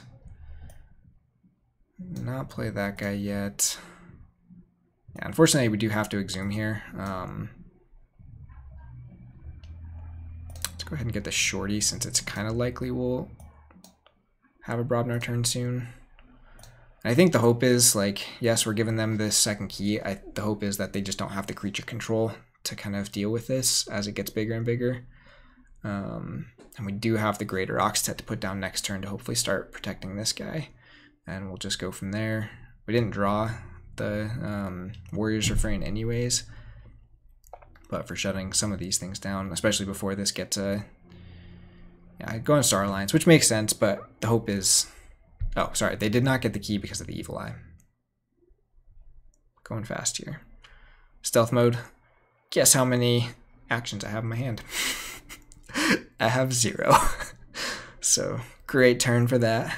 Not play that guy yet. Yeah, unfortunately, we do have to exhume here. Let's go ahead and get the Shorty since it's kind of likely we'll have a Brobnar turn soon. And I think the hope is, like, yes, we're giving them this second key. The hope is that they just don't have the creature control to kind of deal with this as it gets bigger and bigger. And we do have the Greater Oxtet to put down next turn to hopefully start protecting this guy. And we'll just go from there. We didn't draw the Warrior's Refrain anyways, but for shutting some of these things down, especially before this gets a... Yeah, I'd go on Star Alliance, which makes sense, but the hope is... Oh, sorry, they did not get the key because of the Evil Eye. Going fast here. Stealth mode. Guess how many actions I have in my hand? I have 0. So, great turn for that.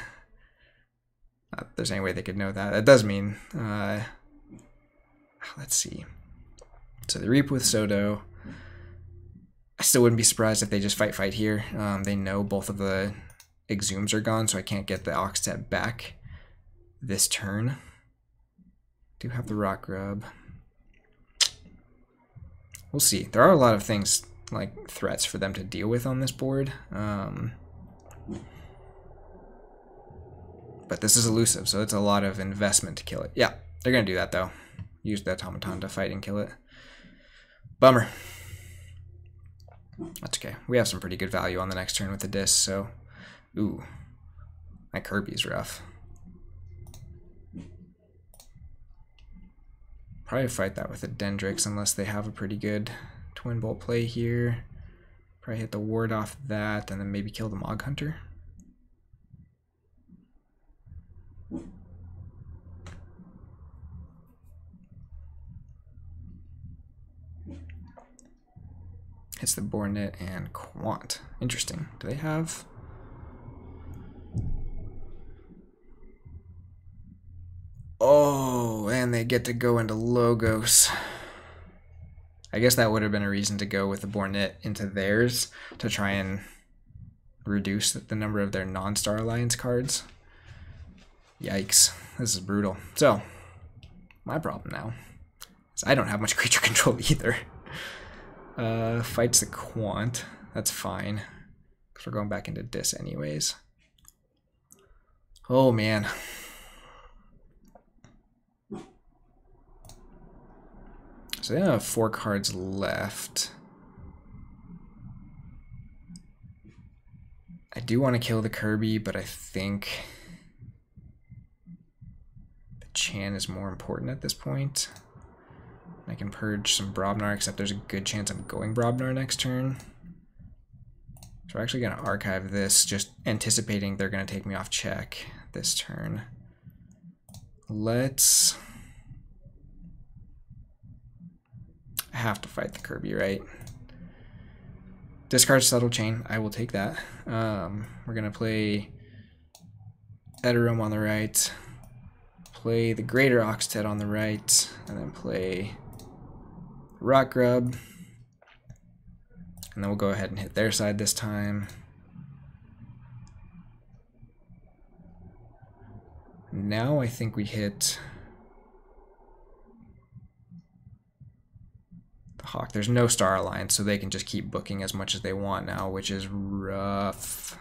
Not that there's any way they could know that. That does mean, let's see. So they reap with Sodo. I still wouldn't be surprised if they just fight here. They know both of the exhumes are gone, so I can't get the Oxtet back this turn. Do have the Rock Grub. We'll see. There are a lot of things, like threats for them to deal with on this board. But this is elusive, so it's a lot of investment to kill it. Yeah, they're going to do that, though. Use the automaton to fight and kill it. Bummer. That's okay. We have some pretty good value on the next turn with the disc, so... Ooh. My Kirby's rough. Probably fight that with a Dendrix unless they have a pretty good Twin Bolt play here. Probably hit the ward off that, and then maybe kill the Mog Hunter. Hits the Bornet and Quant. Interesting. Do they have... Oh, and they get to go into Logos. I guess that would have been a reason to go with the Bornet into theirs to try and reduce the number of their non-Star Alliance cards. Yikes. This is brutal. So, my problem now is I don't have much creature control either. Fights the Quant. That's fine. Because we're going back into Dis anyways. Oh, man. So they only have 4 cards left. I do want to kill the Kirby, but I think the Chan is more important at this point. I can purge some Brobnar, except there's a good chance I'm going Brobnar next turn. So we're actually going to archive this, just anticipating they're going to take me off check this turn. Let's... I have to fight the Kirby, right? Discard Subtle Chain. I will take that. We're going to play Eterum on the right, play the Greater Oxtet on the right, and then play Rock Grub. And then we'll go ahead and hit their side this time. Now I think we hit the Hawk. There's no Star Alliance, so they can just keep booking as much as they want now, which is rough.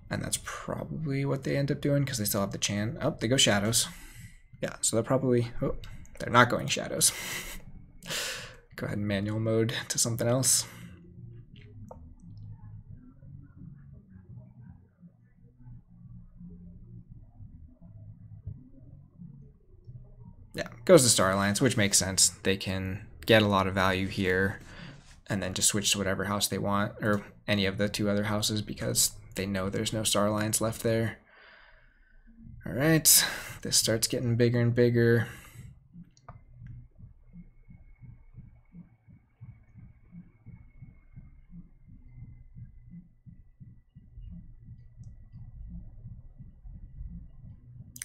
And that's probably what they end up doing because they still have the Chan. Oh, they go Shadows. Yeah, so they're probably... Oh, they're not going Shadows. Go ahead and manual mode to something else. Yeah, goes to Star Alliance, which makes sense. They can get a lot of value here and then just switch to whatever house they want, or any of the 2 other houses, because they know there's no Star Alliance left there. All right, this starts getting bigger and bigger.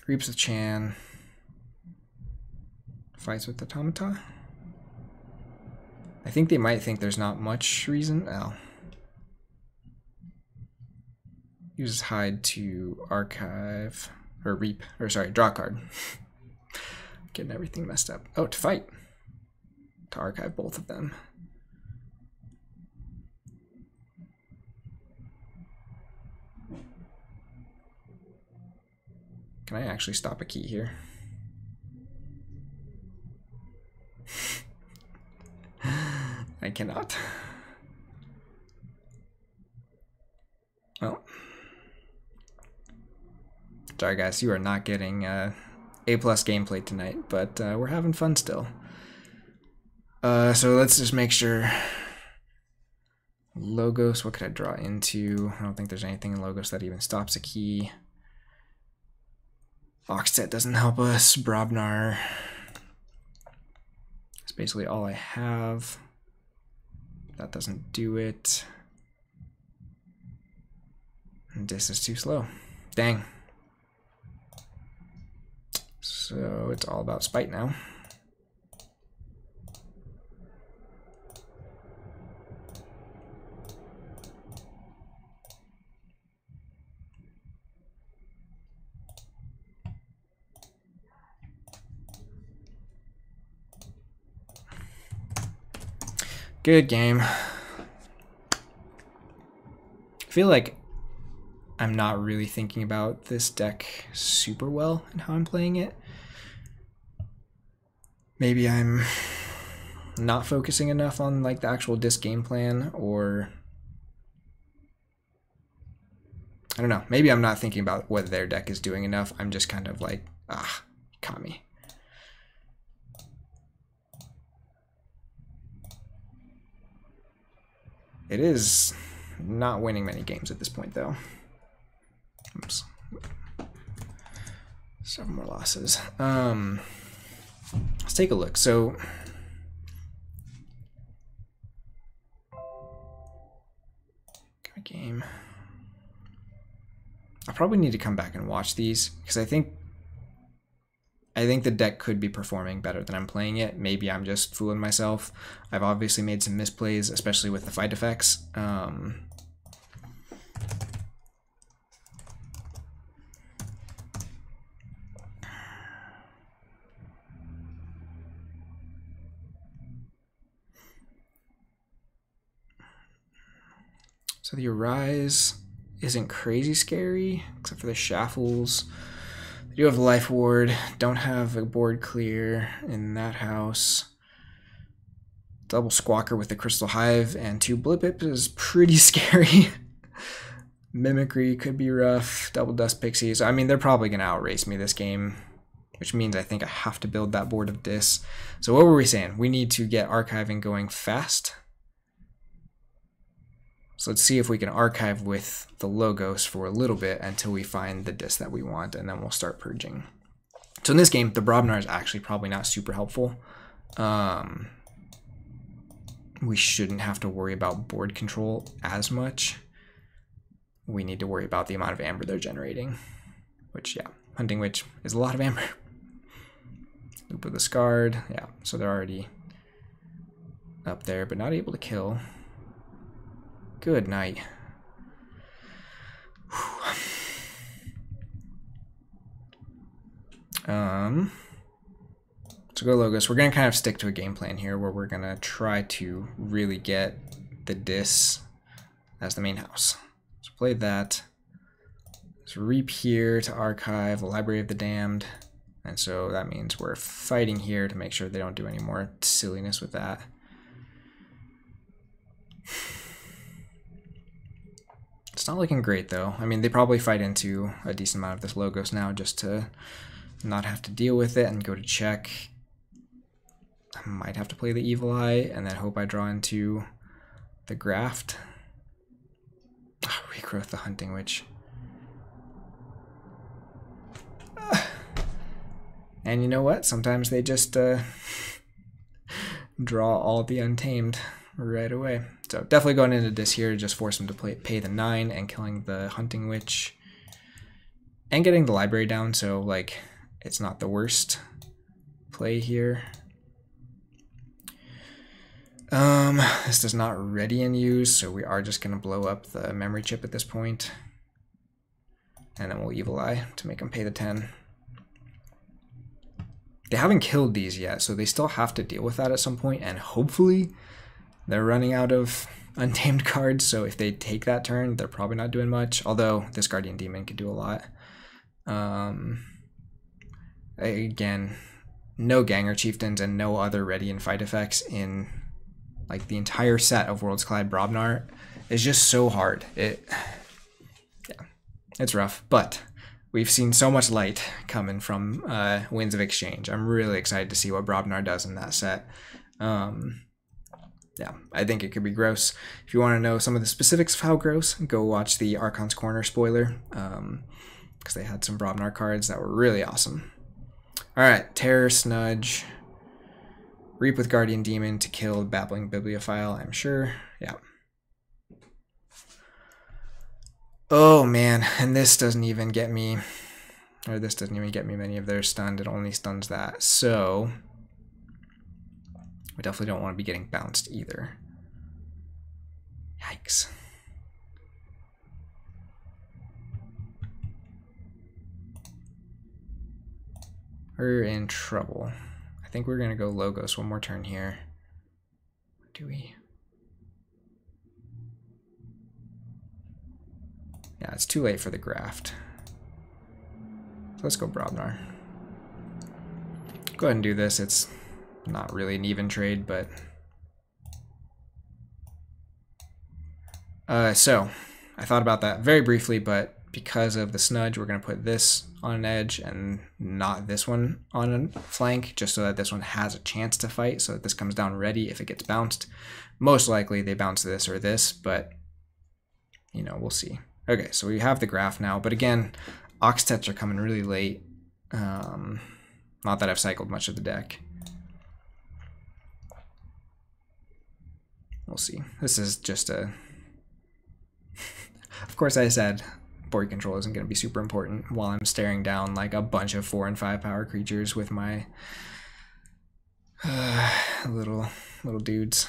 Reaps with Chan. Fights with Automata. I think they might think there's not much reason. Oh. Uses Hide to archive, or reap, or sorry, draw a card. Getting everything messed up. Oh, to fight. To archive both of them. Can I actually stop a key here? I cannot. Well, sorry guys, you are not getting A+ gameplay tonight, but we're having fun still. So let's just make sure. Logos, what could I draw into? I don't think there's anything in Logos that even stops a key. Oxtet doesn't help us. Brobnar. That's basically all I have. That doesn't do it. And this is too slow. Dang. So it's all about spite now. Good game. I feel like I'm not really thinking about this deck super well and how I'm playing it. Maybe I'm not focusing enough on like the actual disc game plan, or I don't know. Maybe I'm not thinking about what their deck is doing enough. I'm just kind of like, caught me. It is not winning many games at this point, though. Oops. 7 more losses. Let's take a look. So, game. I probably need to come back and watch these because I think the deck could be performing better than I'm playing it. Maybe I'm just fooling myself. I've obviously made some misplays, especially with the fight effects. So the Arise isn't crazy scary, except for the Shaffles. I do have a life ward. Don't have a board clear in that house. Double Squawker with the Crystal Hive and 2 Blipip is pretty scary. Mimicry could be rough. Double Dust Pixies. I mean, they're probably going to outrace me this game, which means I think I have to build that board of Dis. So what were we saying? We need to get archiving going fast. So let's see if we can archive with the logos for a little bit until we find the Dis that we want, and then we'll start purging. So in this game, the Brobnar is actually probably not super helpful. We shouldn't have to worry about board control as much. We need to worry about the amount of amber they're generating, which, yeah, Hunting Witch is a lot of amber. Loop of the Scarred, yeah, so they're already up there, but not able to kill. Good night. So go Logos. We're going to kind of stick to a game plan here where we're going to try to really get the Dis as the main house. So play that. Let's reap here to archive the Library of the Damned. And so that means we're fighting here to make sure they don't do any more silliness with that. It's not looking great though. I mean, they probably fight into a decent amount of this Logos now just to not have to deal with it and go to check. I might have to play the Evil Eye and then hope I draw into the Graft. Oh, regrowth the Hunting Witch. And you know what? Sometimes they just draw all the Untamed right away. So definitely going into this here to just force him to pay the 9 and killing the Hunting Witch. And getting the library down, so like it's not the worst play here. This does not ready in use, so we are just gonna blow up the memory chip at this point. And then we'll Evil Eye to make him pay the 10. They haven't killed these yet, so they still have to deal with that at some point, and hopefully they're running out of Untamed cards, so if they take that turn, they're probably not doing much, although this Guardian Demon could do a lot. Again, no Ganger Chieftains and no other ready and fight effects in like the entire set of Worlds Collide Brobnar is just so hard. Yeah, it's rough, but we've seen so much light coming from Winds of Exchange. I'm really excited to see what Brobnar does in that set. Yeah, I think it could be gross. If you want to know some of the specifics of how gross, go watch the Archon's Corner spoiler, because they had some Brobnar cards that were really awesome. Alright, Terror, Snudge, Reap with Guardian Demon to kill Babbling Bibliophile, I'm sure. Yeah. Oh man, and this doesn't even get me, or this doesn't even get me many of their stunned, it only stuns that, so we definitely don't want to be getting bounced either. Yikes. We're in trouble. I think we're going to go Logos one more turn here. Do we? Yeah, it's too late for the Graft. So let's go Brobnar. Go ahead and do this. It's not really an even trade, but so I thought about that very briefly, but because of the Snudge, we're going to put this on an edge and not this one on a flank, just so that this one has a chance to fight, so that this comes down ready if it gets bounced. Most likely they bounce this or this, but you know, we'll see. Okay, so we have the Graph now, but again, Oxtets are coming really late. Not that I've cycled much of the deck. We'll see. This is just a... Of course I said board control isn't going to be super important while I'm staring down like a bunch of 4 and 5 power creatures with my little dudes.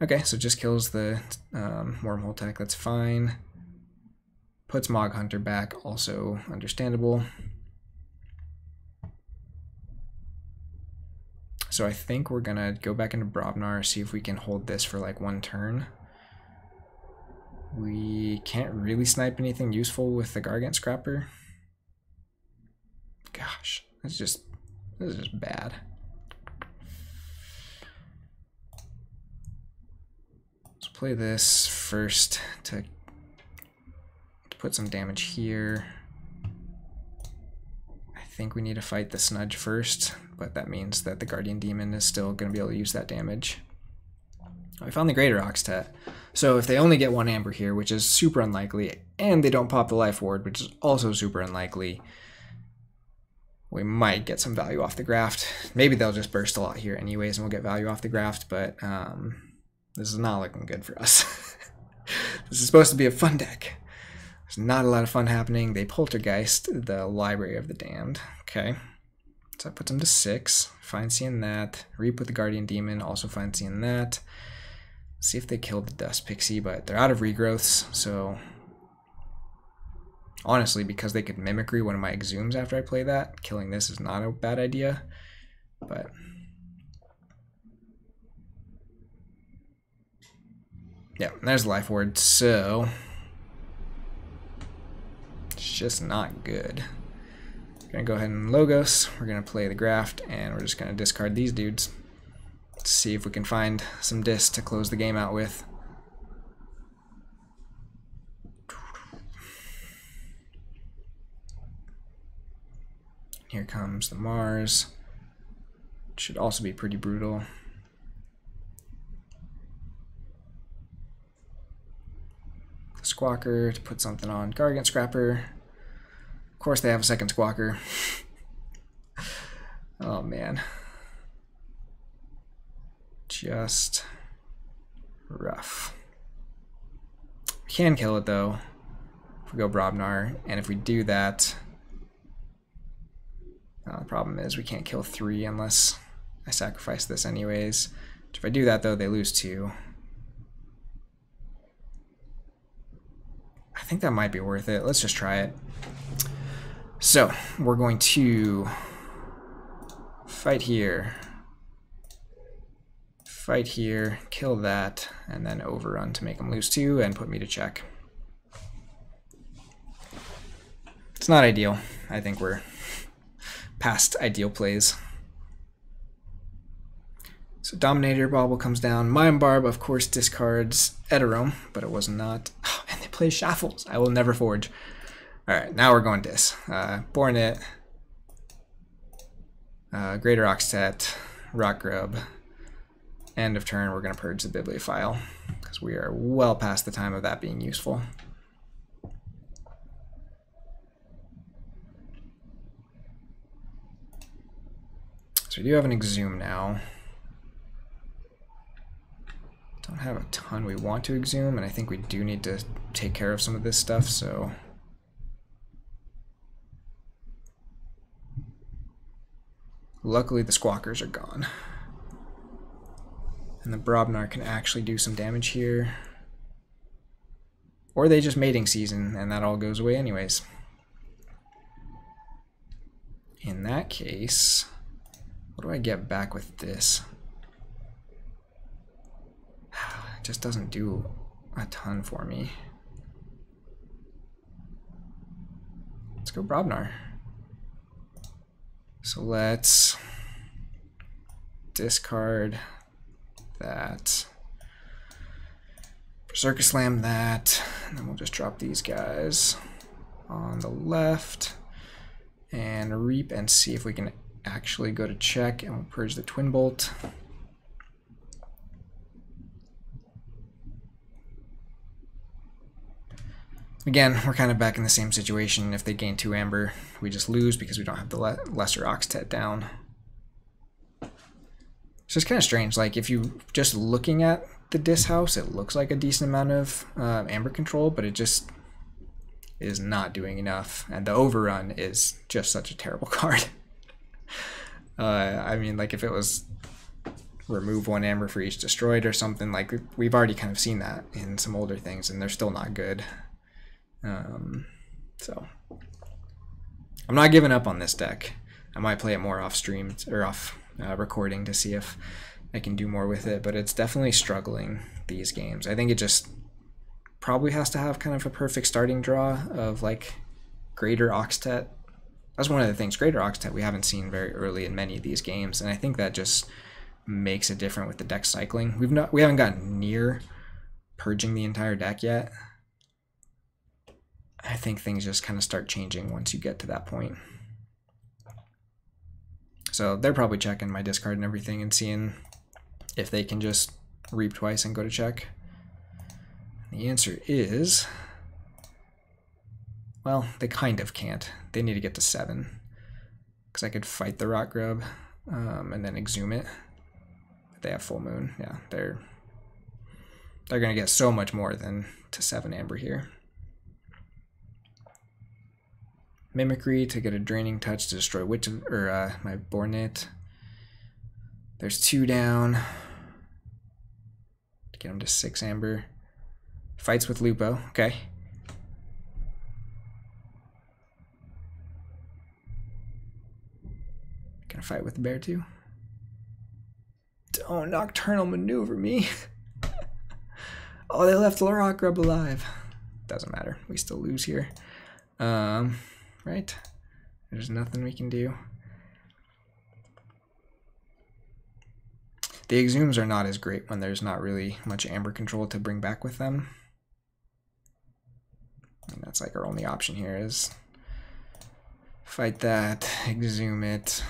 Okay, so just kills the Wormhole Tech, that's fine. Puts Mog Hunter back, also understandable. So I think we're gonna go back into Brobnar, see if we can hold this for like one turn. We can't really snipe anything useful with the Gargant Scrapper. This is just bad. Let's play this first to put some damage here. I think we need to fight the Snudge first, but that means that the Guardian Demon is still going to be able to use that damage. We found the Greater Oxtet. So if they only get 1 Amber here, which is super unlikely, and they don't pop the Life Ward, which is also super unlikely, we might get some value off the graft. Maybe they'll just burst a lot here anyways and we'll get value off the graft, but this is not looking good for us. This is supposed to be a fun deck. There's not a lot of fun happening. They Poltergeist the Library of the Damned. Okay. So that puts them to 6. Fine seeing that. Reap with the Guardian Demon, also fine seeing that. See if they killed the Dust Pixie, but they're out of regrowths, so honestly, because they could mimicry one of my Exhumes after I play that, killing this is not a bad idea. But yeah, there's the Life Ward, so it's just not good. We're gonna go ahead and Logos, we're gonna play the Graft, and we're just gonna discard these dudes. Let's see if we can find some discs to close the game out with. Here comes the Mars. Should also be pretty brutal. The Squawker to put something on Gargant Scrapper. Of course they have a second Squawker. Oh man. Just rough. We can kill it though if we go Brobnar, and if we do that, the problem is we can't kill 3 unless I sacrifice this anyways. If I do that though, they lose 2. I think that might be worth it. Let's just try it. So we're going to fight here. Fight here, kill that, and then overrun to make them lose 2 and put me to check. It's not ideal. I think we're past ideal plays. So Dominator Bauble comes down. Mime Barb, of course, discards Eterome, but it was not. Oh, and they play Shaffles. I will never forge. Alright, now we're going Dis. Bornit, Greater Oxtet, Rock Grub. End of turn, we're going to purge the Bibliophile, because we are well past the time of that being useful. So we do have an Exhume now. Don't have a ton we want to Exhume, and I think we do need to take care of some of this stuff, so luckily the Squawkers are gone. And the Brobnar can actually do some damage here. Or they just mating season, and that all goes away anyways. In that case, what do I get back with this? It just doesn't do a ton for me. Let's go Brobnar. So let's discard that, Berserker Slam that, and then we'll just drop these guys on the left and Reap and see if we can actually go to check, and we'll purge the Twin Bolt. Again, we're kind of back in the same situation. If they gain 2 Amber, we just lose because we don't have the Lesser Oxtet down. So it's kind of strange, like if you just looking at the Dis house, it looks like a decent amount of Amber control, but it just is not doing enough, and the Overrun is just such a terrible card. I mean, like if it was remove 1 Amber for each destroyed or something, like we've already kind of seen that in some older things, and they're still not good. So I'm not giving up on this deck. I might play it more off stream or off recording to see if I can do more with it, but it's definitely struggling these games. I think it just probably has to have kind of a perfect starting draw of like Greater Oxtet That's one of the things, Greater Oxtet, we haven't seen very early in many of these games, and I think that just makes it different with the deck cycling. We haven't gotten near purging the entire deck yet. I think things just kind of start changing once you get to that point. So they're probably checking my discard and everything and seeing if they can just reap twice and go to check. The answer is, well, they kind of can't. They need to get to 7. Because I could fight the Rock Grub and then exhume it. They have Full Moon. Yeah, they're going to get so much more than to 7 Amber here. Mimicry to get a Draining Touch to destroy my Bornit. There's 2 down. To get him to 6 Amber. Fights with Lupo. Okay. Gonna fight with the bear too. Don't Nocturnal Maneuver me. Oh, they left the Rock Grub alive. Doesn't matter. We still lose here. Right? There's nothing we can do. The exhumes are not as great when there's not really much Amber control to bring back with them. And that's like our only option here is fight that, exhume it,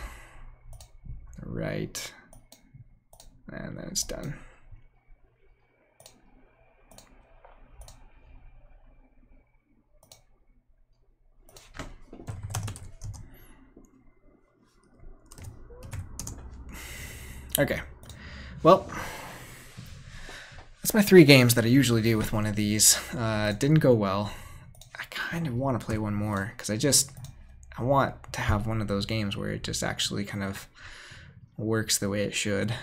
right, and then it's done. Okay, well, that's my 3 games that I usually do with one of these. Didn't go well. I kind of want to play one more because I want to have one of those games where it just actually kind of works the way it should.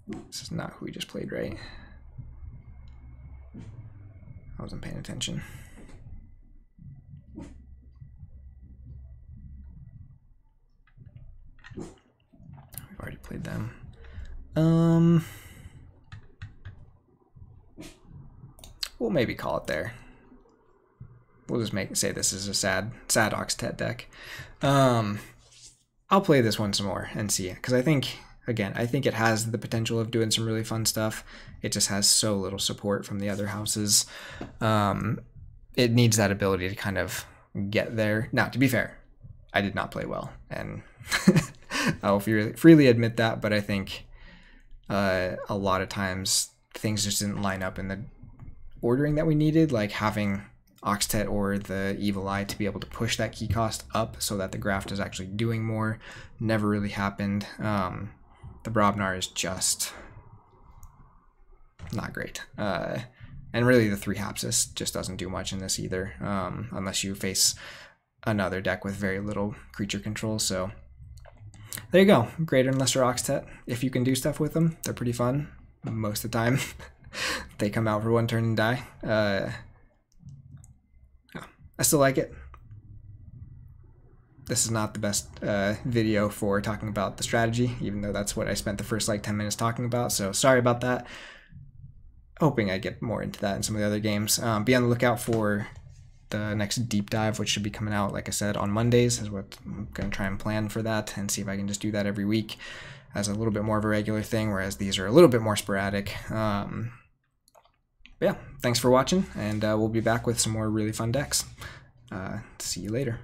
This is not who we just played, right? I wasn't paying attention. We've already played them. We'll maybe call it there. We'll just say this is a sad Oxtet deck. I'll play this one some more and see, because I think, again, I think it has the potential of doing some really fun stuff. It just has so little support from the other houses. It needs that ability to kind of get there. Now, to be fair, I did not play well, and I'll freely admit that, but I think a lot of times things just didn't line up in the ordering that we needed, like having Oxtet or the Evil Eye to be able to push that key cost up so that the Graft is actually doing more. Never really happened. The Brobnar is just not great. And really the 3 Hapsis just doesn't do much in this either, unless you face another deck with very little creature control. So there you go. Greater and Lesser Oxtet. If you can do stuff with them, they're pretty fun most of the time. They come out for 1 turn and die. I still like it. This is not the best video for talking about the strategy, even though that's what I spent the first like 10 minutes talking about, so sorry about that. Hoping I get more into that in some of the other games. Be on the lookout for the next deep dive, which should be coming out, like I said, on Mondays, is what I'm going to try and plan for that, and see if I can just do that every week as a little bit more of a regular thing, whereas these are a little bit more sporadic. But yeah, thanks for watching, and we'll be back with some more really fun decks. See you later.